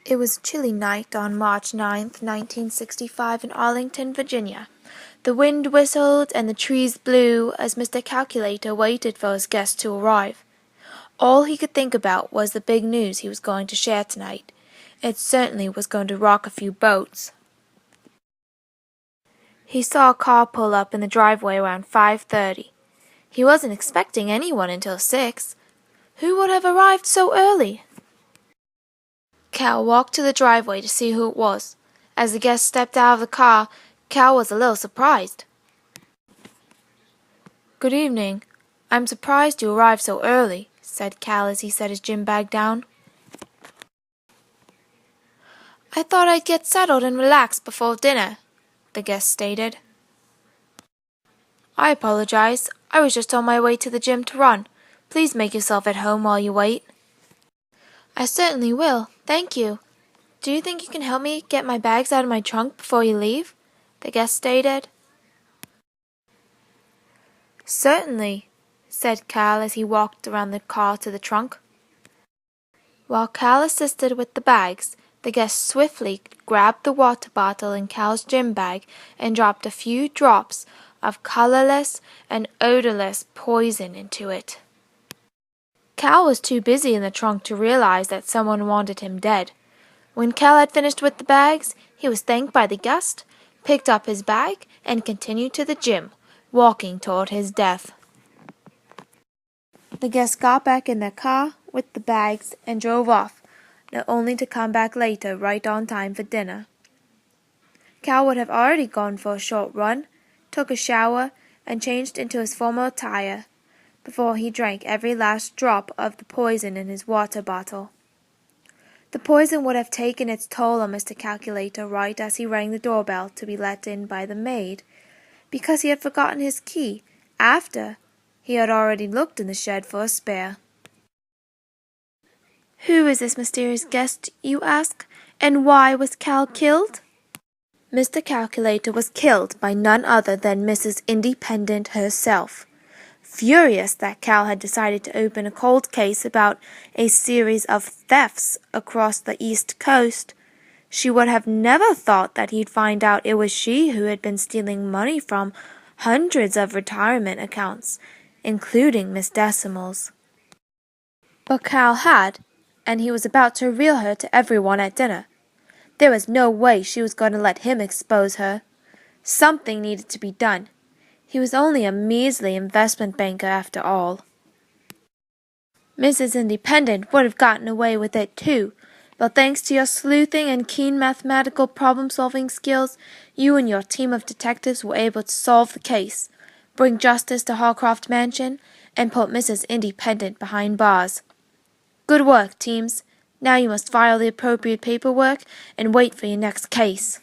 It was a chilly night on March 9th, 1965 in Arlington, Virginia. The wind whistled and the trees blew as Mr. Calculator waited for his guest to arrive. All he could think about was the big news he was going to share tonight. It certainly was going to rock a few boats. He saw a car pull up in the driveway around 5:30. He wasn't expecting anyone until 6. Who would have arrived so early? Cal walked to the driveway to see who it was. As the guest stepped out of the car, Cal was a little surprised. "Good evening. I'm surprised you arrived so early," said Cal as he set his gym bag down. "I thought I'd get settled and relax before dinner," the guest stated. "I apologize. I was just on my way to the gym to run. Please make yourself at home while you wait." "I certainly will, thank you. Do you think you can help me get my bags out of my trunk before you leave?" the guest stated. "Certainly," said Cal as he walked around the car to the trunk. While Cal assisted with the bags, the guest swiftly grabbed the water bottle in Cal's gym bag and dropped a few drops of colorless and odorless poison into it. Cal was too busy in the trunk to realize that someone wanted him dead. When Cal had finished with the bags, he was thanked by the guest, picked up his bag, and continued to the gym, walking toward his death. The guest got back in their car with the bags and drove off, not only to come back later right on time for dinner. Cal would have already gone for a short run, took a shower, and changed into his formal attire before he drank every last drop of the poison in his water bottle. The poison would have taken its toll on Mr. Calculator right as he rang the doorbell to be let in by the maid, because he had forgotten his key after he had already looked in the shed for a spare. "Who is this mysterious guest, you ask, and why was Cal killed?" Mr. Calculator was killed by none other than Mrs. Independent herself. Furious that Cal had decided to open a cold case about a series of thefts across the East Coast, she would have never thought that he'd find out it was she who had been stealing money from hundreds of retirement accounts, including Miss Decimal's. But Cal had, and he was about to reveal her to everyone at dinner. There was no way she was going to let him expose her. Something needed to be done. He was only a measly investment banker after all. Mrs. Independent would have gotten away with it too, but thanks to your sleuthing and keen mathematical problem-solving skills, you and your team of detectives were able to solve the case, bring justice to Hallcroft Mansion, and put Mrs. Independent behind bars. Good work, teams. Now you must file the appropriate paperwork and wait for your next case.